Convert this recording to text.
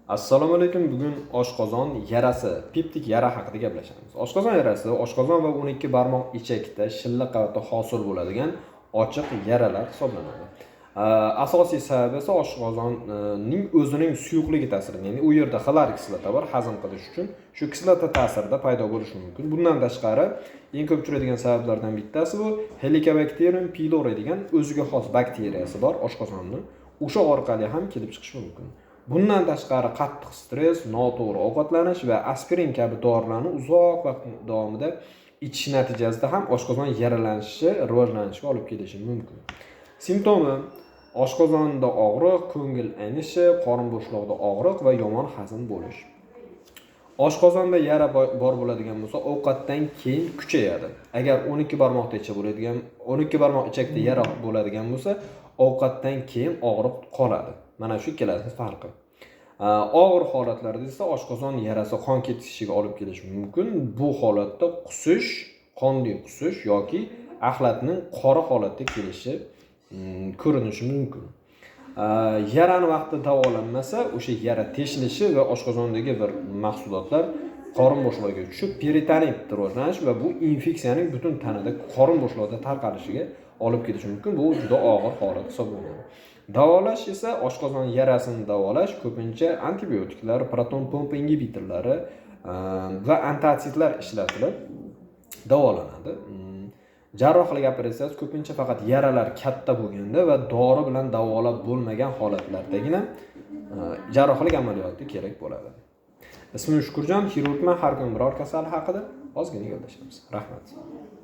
Assalomu alaykum. Bugun oshqozon yarasi, peptik yara haqida gaplashamiz. Oshqozon yarasi oshqozon va 12 barmoq ichakda shilliq qavatda hosil bo'ladigan ochiq yaralar hisoblanadi. Asosiy sababi esa oshqozonning o'zining suyuqligi ta'sirida. Ya'ni u yerda xlor kislota bor, hazm qilish uchun. Shu kislota ta'sirida paydo bo'lishi mumkin. Bundan tashqari, eng ko'p uchraydigan sabablardan bittasi bu Helicobacterium pylori degan o'ziga xos bakteriyasi bor oshqozonni. O'sha orqali ham kelib chiqishi mumkin. Bundan tashqari qattiq stress, noto'g'ri ovqatlanish va aspirin kabi dorilarni uzoq vaqt davomida ichish natijasida ham oshqozon yaralanishi, rivojlanishiga olib kelishi mumkin. Simptomi: oshqozonda og'riq, ko'ngil aynishi, qorin bo'shlig'ida og'riq va yomon hazm bo'lish. Oshqozonda yara bor bo'ladigan bo'lsa, ovqatdan keyin kuchayadi. Agar 12 barmoqgacha bo'ladigan, 12 barmoq ichakda yara bo'ladigan bo'lsa, ovqatdan keyin og'riq qoladi. Mana shu ikkalasi farqi. Og'ir holatlarda esa oshqozon yarasi qon ketishiga olib kelishi mumkin. Bu holatda qusish, qonli qusish yoki axlatning qora holatda kelishi ko'rinishi mumkin. Yarani vaqtida davolanmasa, o'sha yara teshilishi va oshqozondagi bir mahsulotlar qorin bo'shlig'iga tushib, peritonit rivojlanishi va bu infeksiyaning butun tanada qorin bo'shlig'ida tarqalishiga olib kelishi mumkin. Bu juda og'ir holat hisoblanadi. Davolash esa oshqozon yarasini davolash ko'pincha antibiotiklar, proton pompa ingibitorlari va antatsidlar ishlatilib davolanadi. Jarrohlik operatsiyasi ko'pincha faqat yaralar katta bo'lganda va dori bilan davolab bo'lmagan holatlardagina jarrohlik amaliyoti kerak bo'ladi. Ismim Shukurjon, xirurgman. Har kuni biror kasal haqida ozgina gaplashamiz. Rahmat.